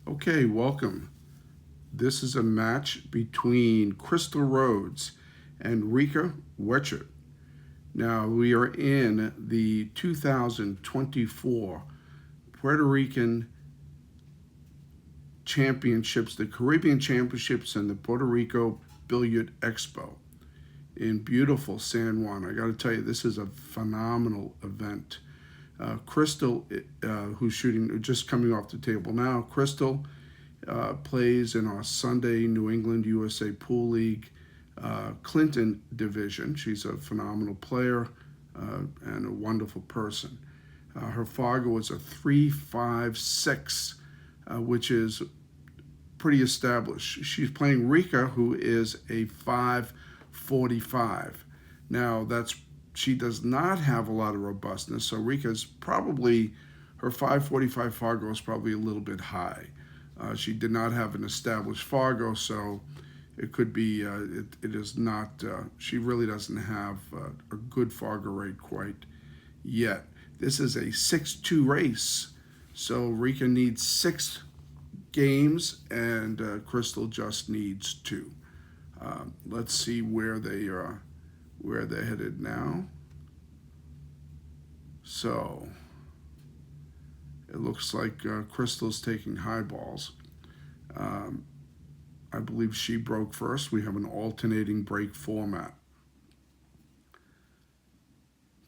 Okay, welcome. This is a match between Krystal Rhodes and Reka Wechert. Now, we are in the 2024 Puerto Rican Championships, the Caribbean Championships, and the Puerto Rico Billiards Expo in beautiful San Juan. I got to tell you, this is a phenomenal event. Krystal, who's shooting, just coming off the table now, Krystal plays in our Sunday New England USA Pool League Clinton division. She's a phenomenal player and a wonderful person. Her Fargo is a 3.56, which is pretty established. She's playing Reka, who is a 5.45. Now, she does not have a lot of robustness, so Reka's probably, her 5.45 Fargo is probably a little bit high. She did not have an established Fargo, so it could be, it is not, she really doesn't have a good Fargo rate quite yet. This is a 6-2 race, so Reka needs 6 games and Krystal just needs 2. Let's see where they're headed now. So it looks like Krystal's taking high balls. I believe she broke first. We have an alternating break format.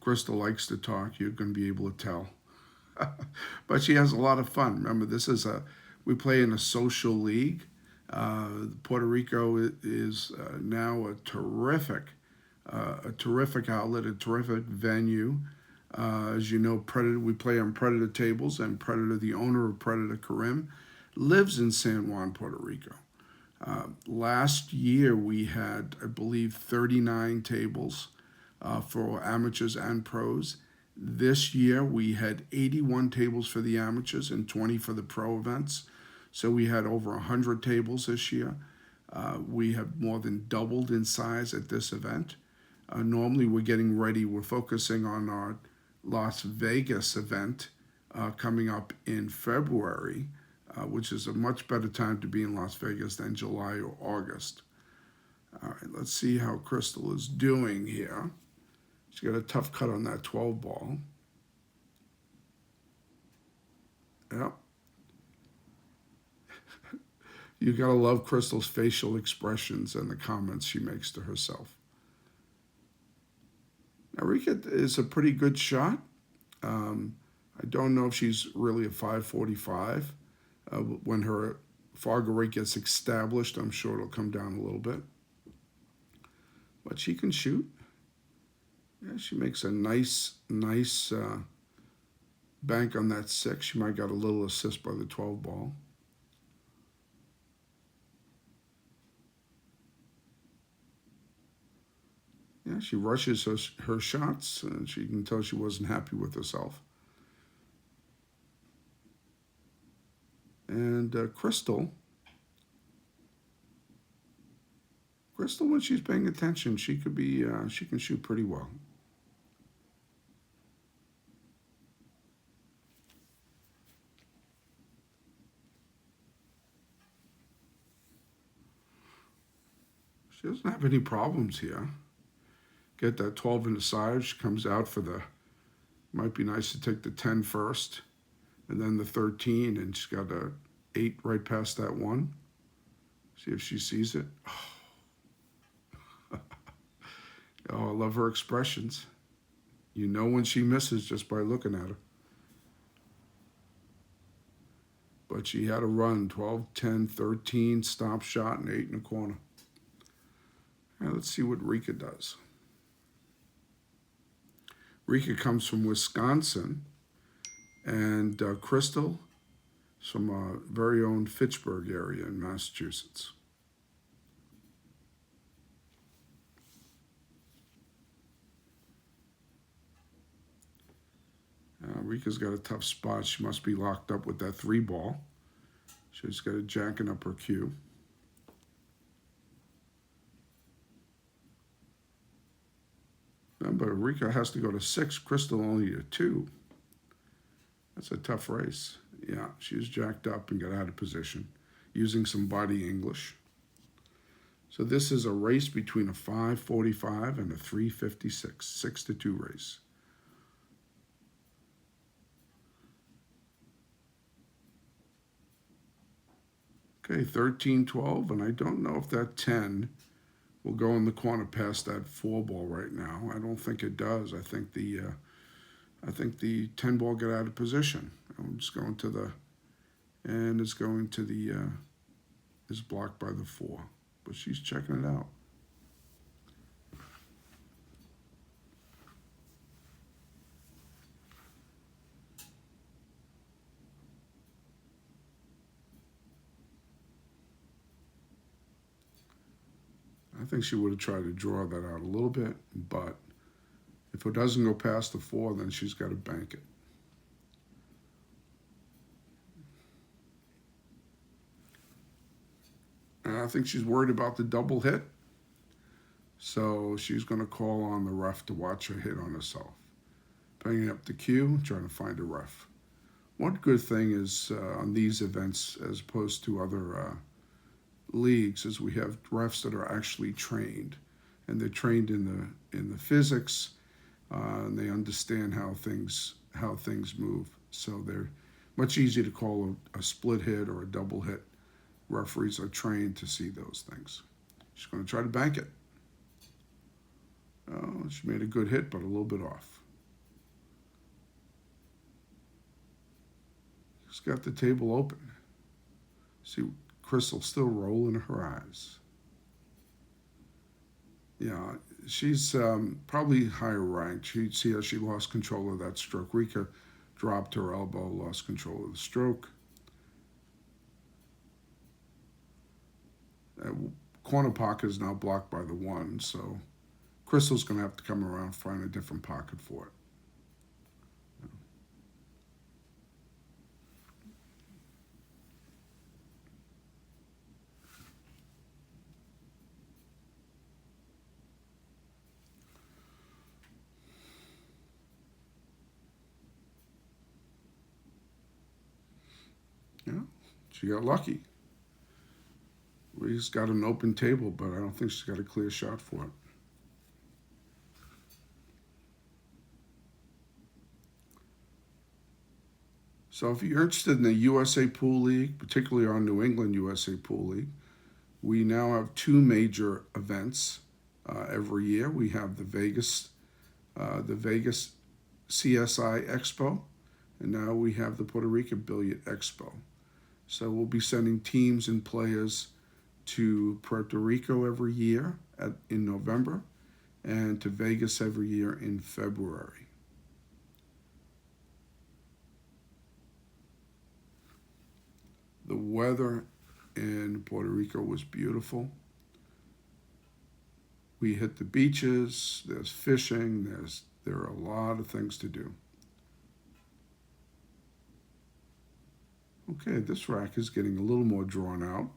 Krystal likes to talk. You're going to be able to tell. But she has a lot of fun. Remember, we play in a social league. Puerto Rico is now a terrific outlet, a terrific venue. As you know, Predator, we play on Predator tables, and Predator, the owner of Predator Karim, lives in San Juan, Puerto Rico. Last year we had, I believe, 39 tables for amateurs and pros. This year we had 81 tables for the amateurs and 20 for the pro events. So we had over 100 tables this year. We have more than doubled in size at this event. Normally we're getting ready, we're focusing on our Las Vegas event coming up in February, which is a much better time to be in Las Vegas than July or August. All right, let's see how Krystal is doing here. She got a tough cut on that 12 ball. Yep. You gotta love Krystal's facial expressions and the comments she makes to herself. Now, Reka is a pretty good shot. I don't know if she's really a 5.45. When her Fargo rate gets established, I'm sure it'll come down a little bit. But she can shoot. Yeah, she makes a nice bank on that 6. She might got a little assist by the 12 ball. Yeah, she rushes her shots, and she can tell she wasn't happy with herself. And Krystal, when she's paying attention, she can shoot pretty well. She doesn't have any problems here. Get that 12 in the side. She comes out for might be nice to take the 10 first, and then the 13, and she's got a 8 right past that 1. See if she sees it. Oh, I love her expressions. You know when she misses just by looking at her. But she had a run, 12, 10, 13, stop shot, and 8 in the corner. All right, let's see what Reka does. Reka comes from Wisconsin, and Krystal is from our very own Fitchburg area in Massachusetts. Reka's got a tough spot. She must be locked up with that 3 ball. She's got a jacking up her cue. Remember, Reka has to go to 6, Krystal only to 2. That's a tough race. Yeah, she was jacked up and got out of position using some body English. So this is a race between a 5:45 and a 3:56, 6-2 race. Okay, 13-12, and I don't know if that 10 will go in the corner past that 4 ball right now. I don't think it does. I think the 10 ball got out of position. I'm just going to the, and it's going to the, is blocked by the 4, but she's checking it out. I think she would have tried to draw that out a little bit, but if it doesn't go past the 4, then she's got to bank it. And I think she's worried about the double hit, so she's going to call on the ref to watch her hit on herself. Bringing up the cue, trying to find a ref. One good thing is on these events, as opposed to other leagues, is we have refs that are actually trained, and they're trained in the physics, and they understand how things move. So they're much easier to call a split hit or a double hit. Referees are trained to see those things. She's going to try to bank it. Oh, she made a good hit, but a little bit off. She's got the table open. See, Krystal still rolling her eyes. Yeah, she's probably higher ranked. You see how she lost control of that stroke. Reka dropped her elbow, lost control of the stroke. That corner pocket is now blocked by the 1, so Krystal's going to have to come around and find a different pocket for it. Yeah, she got lucky. Reka's got an open table, but I don't think she's got a clear shot for it. So if you're interested in the USA Pool League, particularly our New England USA Pool League, we now have 2 major events every year. We have the Vegas CSI Expo, and now we have the Puerto Rico Billiards Expo. So we'll be sending teams and players to Puerto Rico every year in November, and to Vegas every year in February. The weather in Puerto Rico was beautiful. We hit the beaches, there's fishing, there are a lot of things to do. Okay, this rack is getting a little more drawn out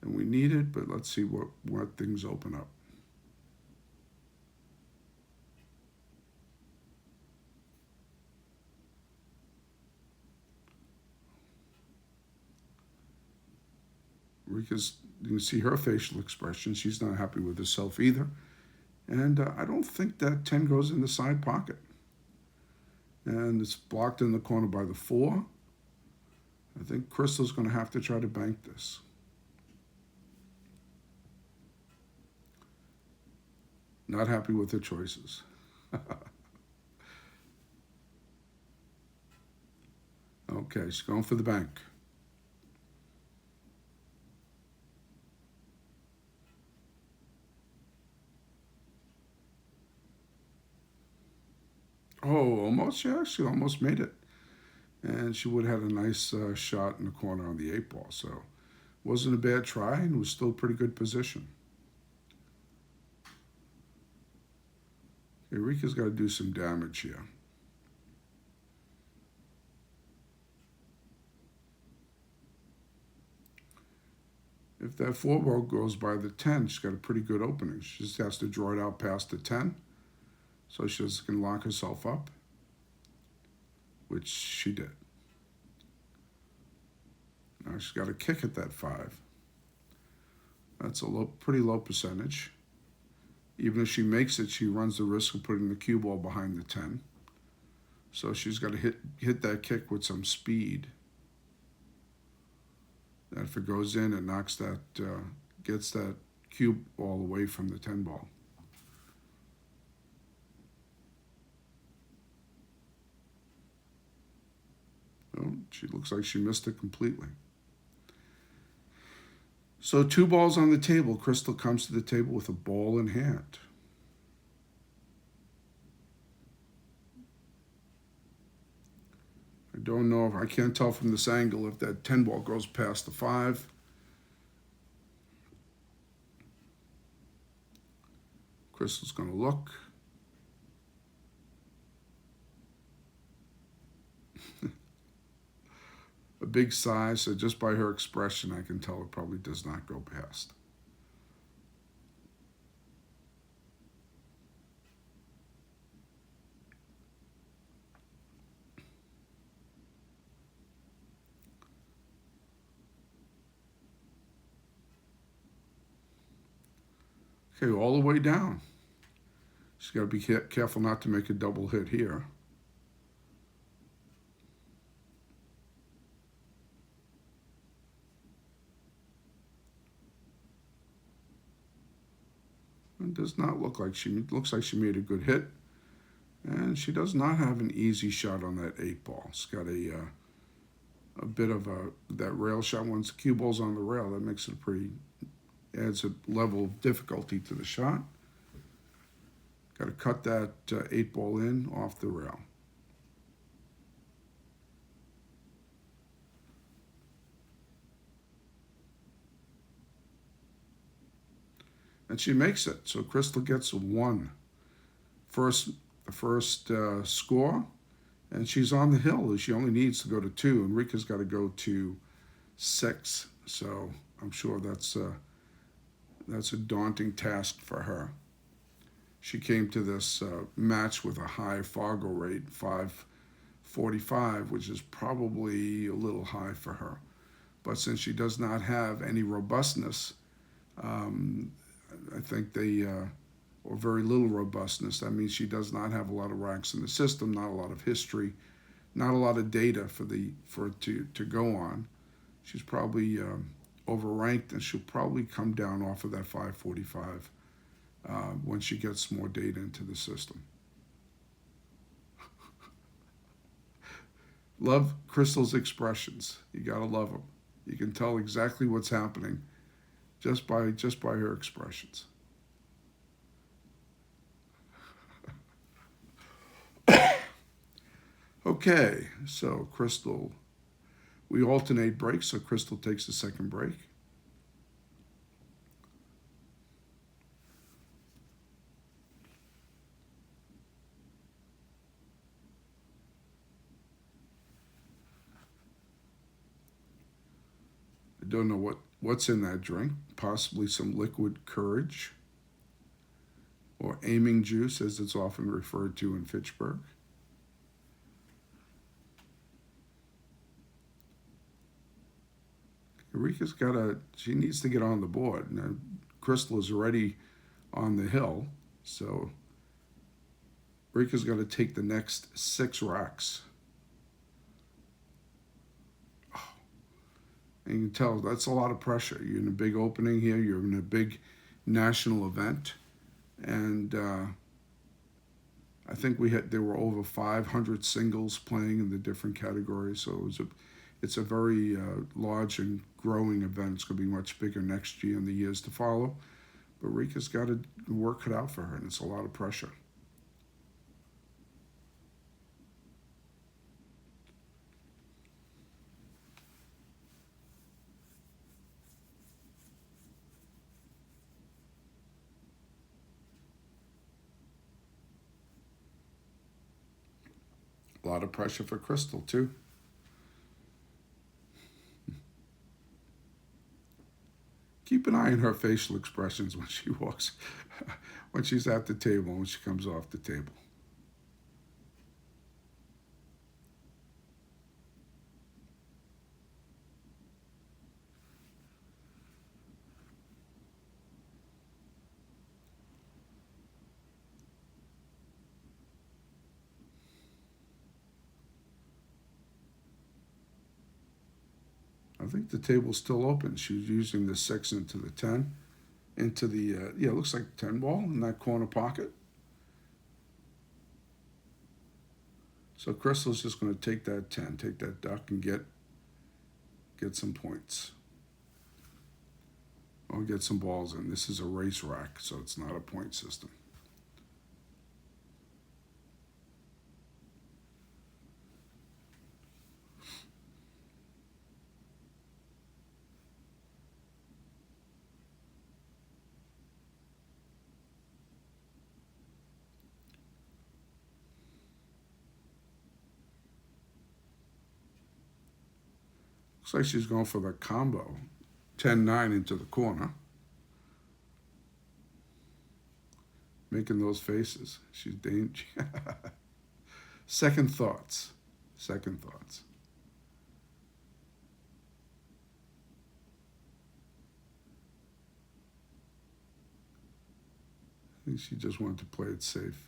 than we needed, but let's see what things open up. Reka's, you can see her facial expression. She's not happy with herself either. And I don't think that 10 goes in the side pocket. And it's blocked in the corner by the 4. I think Krystal's going to have to try to bank this. Not happy with her choices. Okay, she's going for the bank. Oh, almost, yeah, she almost made it. And she would have had a nice shot in the corner on the 8 ball. So wasn't a bad try, and was still a pretty good position. Okay, Reka's got to do some damage here. If that 4 ball goes by the 10, she's got a pretty good opening. She just has to draw it out past the 10, so she can lock herself up, which she did. She's got a kick at that 5. That's a pretty low percentage. Even if she makes it, she runs the risk of putting the cue ball behind the 10. So she's got to hit that kick with some speed. And if it goes in, it knocks that, gets that cue ball away from the 10 ball. Oh, she looks like she missed it completely. So 2 balls on the table. Krystal comes to the table with a ball in hand. I don't know I can't tell from this angle if that 10 ball goes past the 5. Krystal's going to look. A big sigh, so just by her expression, I can tell it probably does not go past. Okay, all the way down. She's got to be careful not to make a double hit here. It does not look like looks like she made a good hit. And she does not have an easy shot on that 8 ball. It's got a bit of that rail shot. Once the cue ball's on the rail, that makes it adds a level of difficulty to the shot. Got to cut that 8 ball in off the rail. And she makes it. So Krystal gets a 1. The first score, and she's on the hill. She only needs to go to 2, and Reka's got to go to 6. So I'm sure that's a daunting task for her. She came to this match with a high Fargo rate, 545, which is probably a little high for her. But since she does not have any robustness, I think or very little robustness. That means she does not have a lot of racks in the system, not a lot of history, not a lot of data for it to go on. She's probably overranked, and she'll probably come down off of that 545 when she gets more data into the system. Love Krystal's expressions. You gotta love them. You can tell exactly what's happening just by her expressions. Okay, so Krystal, we alternate breaks, so Krystal takes the second break. I don't know what's in that drink. Possibly some liquid courage or aiming juice, as it's often referred to in Fitchburg. Reka's she needs to get on the board. Now, Krystal is already on the hill, so Reka's got to take the next 6 racks. Oh. And you can tell that's a lot of pressure. You're in a big opening here. You're in a big national event, and I think there were over 500 singles playing in the different categories. So it's a very large and growing event. It's going to be much bigger next year and the years to follow. But Reka's got to work it out for her, and it's a lot of pressure. A lot of pressure for Krystal, too. Keep an eye on her facial expressions when she walks, when she's at the table, when she comes off the table. I think the table's still open. She was using the 6 into the 10, into the, yeah, it looks like 10 ball in that corner pocket. So Krystal's just going to take that 10, take that duck, and get some points. Or get some balls in. This is a race rack, so it's not a point system. Looks like she's going for the combo. 10-9 into the corner. Making those faces. She's dangerous. Second thoughts. Second thoughts. I think she just wanted to play it safe.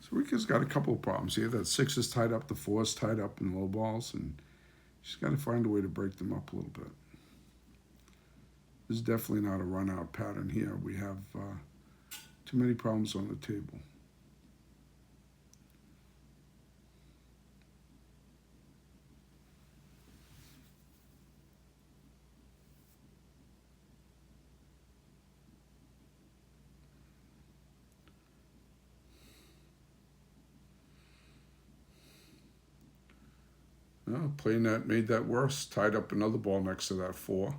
So Rika's got a couple of problems here. That 6 is tied up, the 4 is tied up in low balls, and she's got to find a way to break them up a little bit. This is definitely not a run-out pattern here. We have too many problems on the table. Oh, playing that made that worse. Tied up another ball next to that 4.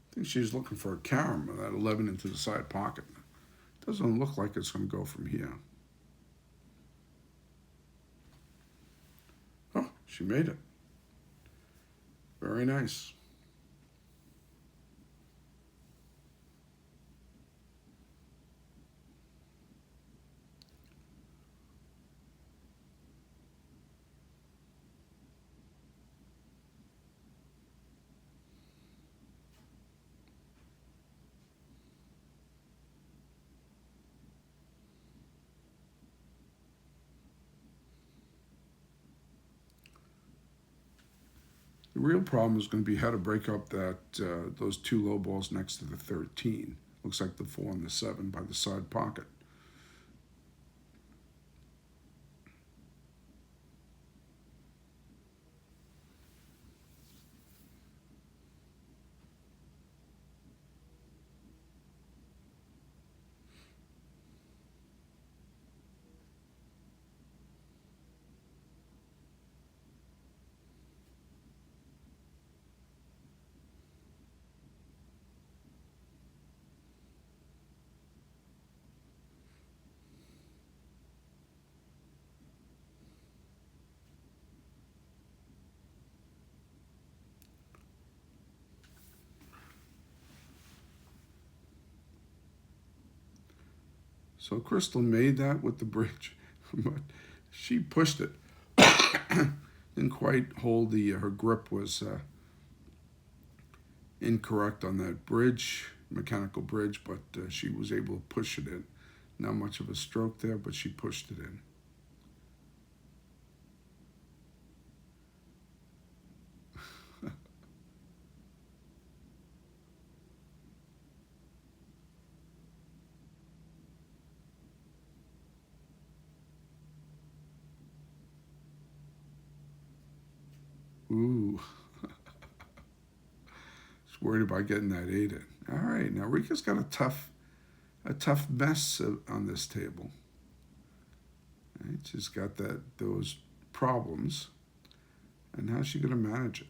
I think she's looking for a carom with that 11 into the side pocket. Doesn't look like it's going to go from here. Oh, she made it. Very nice. The real problem is going to be how to break up that those 2 low balls next to the 13. Looks like the 4 and the 7 by the side pocket. So Krystal made that with the bridge, but she pushed it. Didn't quite hold her grip was incorrect on that bridge, mechanical bridge, but she was able to push it in. Not much of a stroke there, but she pushed it in. worried about getting that 8 in. All right, now Reka's got a tough mess on this table. Right? She's got those problems, and how's she going to manage it?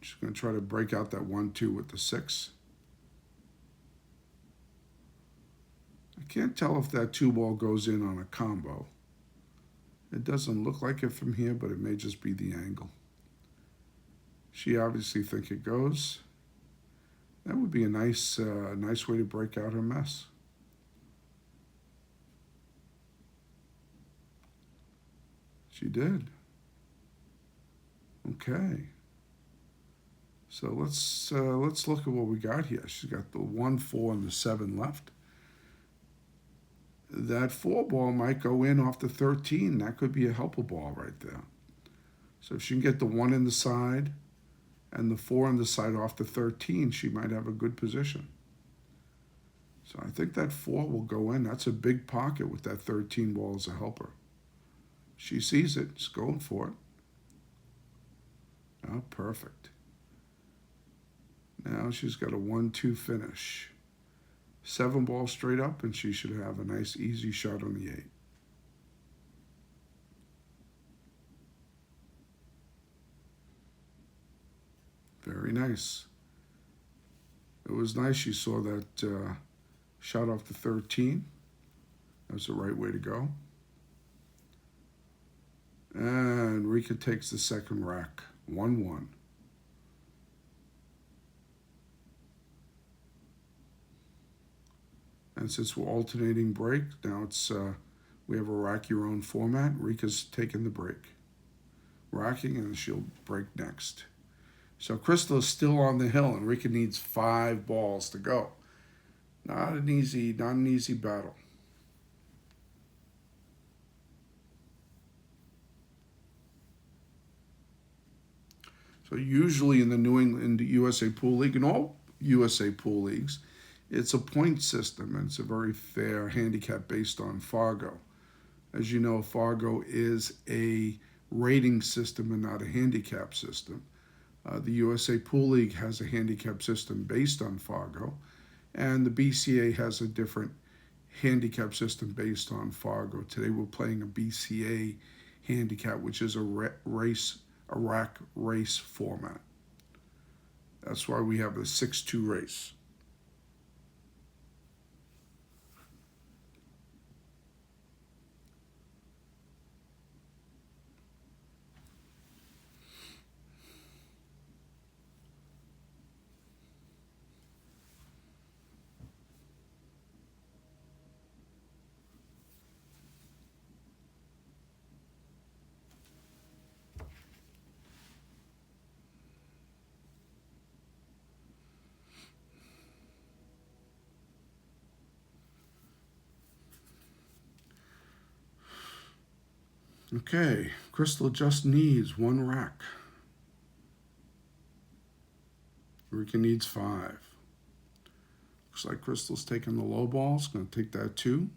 She's going to try to break out that 1-2 with the 6. I can't tell if that 2 ball goes in on a combo. It doesn't look like it from here, but it may just be the angle. She obviously thinks it goes. That would be a nice way to break out her mess. She did. Okay. So let's look at what we got here. She's got the 1, 4, and the 7 left. That 4 ball might go in off the 13. That could be a helper ball right there. So if she can get the 1 in the side and the 4 on the side off the 13, she might have a good position. So I think that 4 will go in. That's a big pocket with that 13 ball as a helper. She sees it. She's going for it. Oh, perfect. Now she's got a 1-2 finish. 7 ball straight up, and she should have a nice easy shot on the 8. Very nice. It was nice she saw that shot off the 13. That was the right way to go. And Reka takes the second rack, 1-1. And since we're alternating break, now it's we have a rack your own format. Reka's taking the break. Racking, and she'll break next. So Krystal is still on the hill, and Reka needs 5 balls to go. Not an easy battle. So usually in the New England USA Pool League and all USA Pool Leagues, it's a point system, and it's a very fair handicap based on Fargo. As you know, Fargo is a rating system and not a handicap system. The USA Pool League has a handicap system based on Fargo, and the BCA has a different handicap system based on Fargo. Today we're playing a BCA handicap, which is a rack race format. That's why we have a 6-2 race. Okay, Krystal just needs 1 rack. Reka needs 5. Looks like Krystal's taking the low balls. Going to take that 2.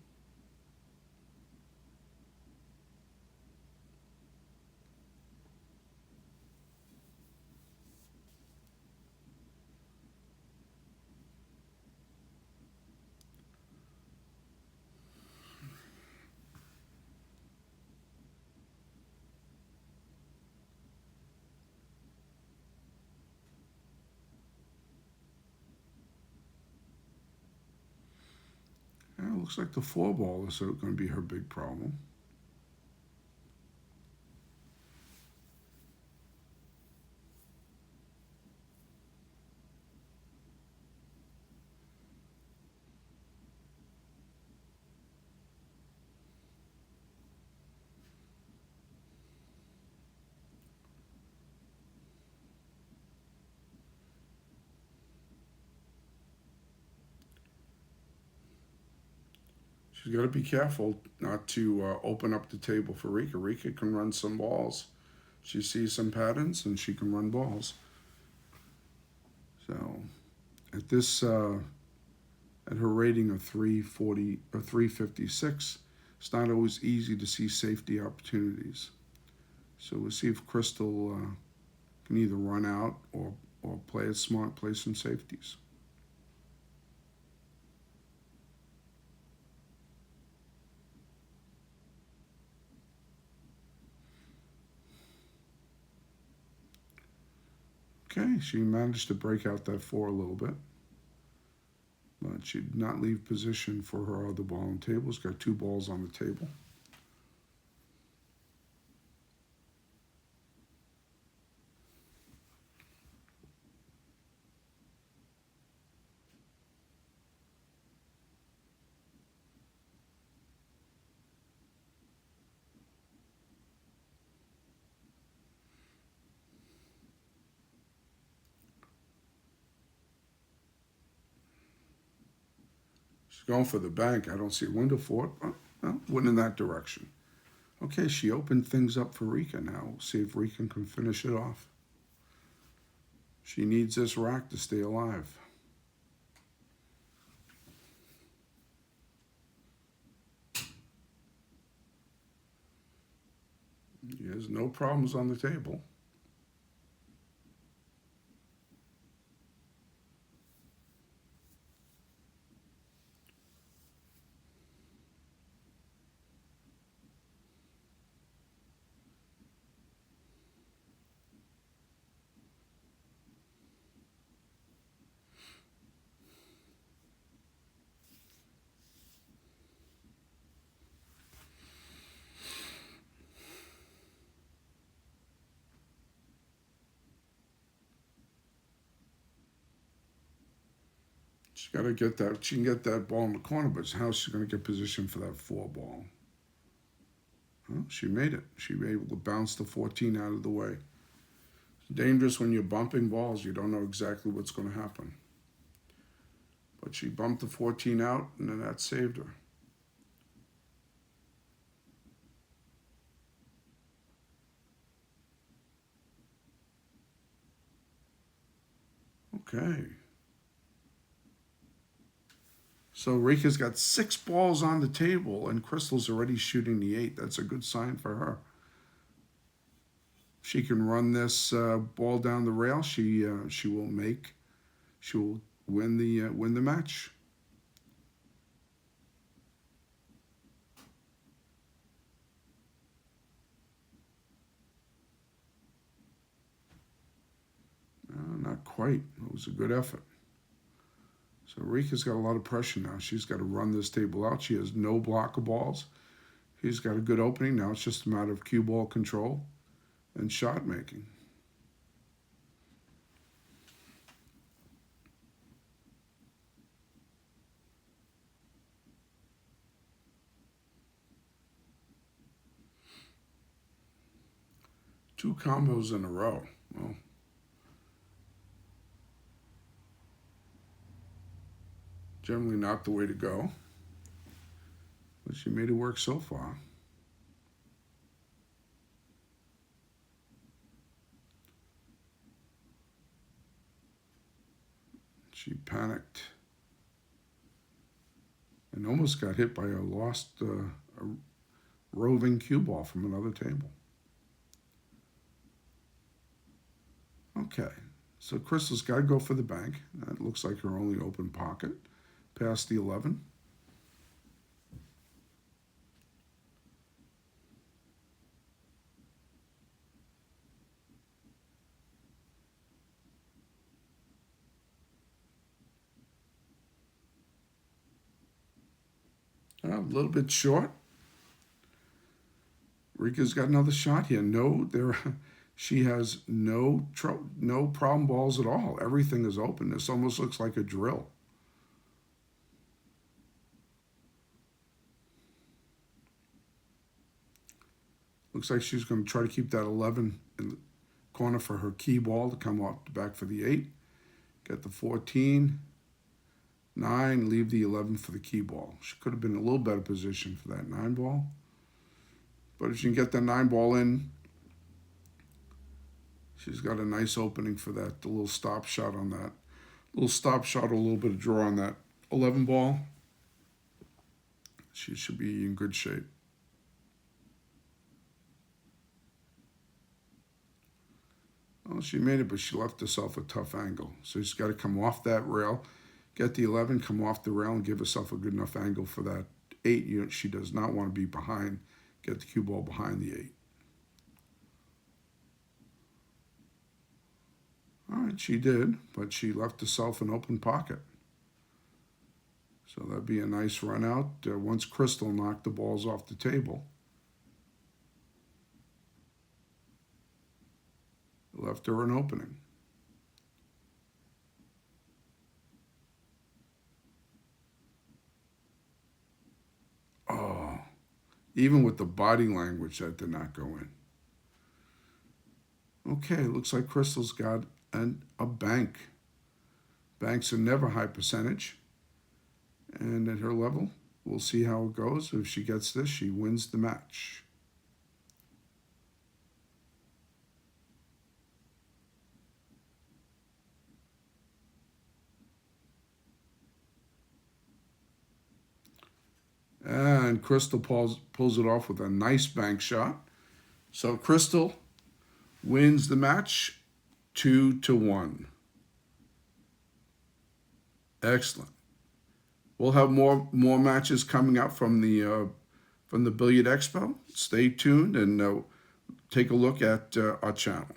Yeah, looks like the 4 ball is going to be her big problem. She's got to be careful not to open up the table for Reka. Reka can run some balls. She sees some patterns, and she can run balls. So at this, at her rating of 340 or 356, it's not always easy to see safety opportunities. So we'll see if Krystal can either run out or or play it smart, play some safeties. Okay, she managed to break out that 4 a little bit. But she did not leave position for her other ball on the table. She's got 2 balls on the table. She's going for the bank. I don't see a window for it. Well, went in that direction. Okay, she opened things up for Reka now. We'll see if Reka can finish it off. She needs this rack to stay alive. There's no problems on the table. She's got to get that. She can get that ball in the corner, but how's she going to get position for that 4 ball? Well, she made it. She was able to bounce the 14 out of the way. It's dangerous when you're bumping balls. You don't know exactly what's going to happen. But she bumped the 14 out, and then that saved her. Okay. So Reka's got 6 balls on the table, and Krystal's already shooting the 8. That's a good sign for her. She can run this ball down the rail. She will make. She will win the match. Not quite. It was a good effort. So Reka's got a lot of pressure now. She's got to run this table out. She has no block of balls. He's got a good opening. Now it's just a matter of cue ball control and shot making. Two combos in a row. Well, generally not the way to go. But she made it work so far. She panicked and almost got hit by a roving cue ball from another table. Okay, so Krystal's got to go for the bank. That looks like her only open pocket. Past the 11. A little bit short. Reka's got another shot here. She has no problem balls at all. Everything is open. This almost looks like a drill. Looks like she's going to try to keep that 11 in the corner for her key ball to come off the back for the 8. Get the 14, 9, leave the 11 for the key ball. She could have been in a little better position for that 9 ball. But if she can get that 9 ball in, she's got a nice opening for that, the little stop shot on that. Little stop shot or a little bit of draw on that 11 ball. She should be in good shape. Well, she made it, but she left herself a tough angle. So she's got to come off that rail, get the 11, come off the rail, and give herself a good enough angle for that 8. She does not want to be behind, get the cue ball behind the 8. All right, she did, but she left herself an open pocket. So that'd be a nice run out once Krystal knocked the balls off the table. Left her an opening. Oh, even with the body language, that did not go in. Okay, looks like Krystal's got a bank. Banks are never high percentage. And at her level, we'll see how it goes. If she gets this, she wins the match. And Krystal pulls it off with a nice bank shot. So Krystal wins the match 2-1. Excellent. We'll have more matches coming up from the Billiard Expo. Stay tuned and take a look at our channel.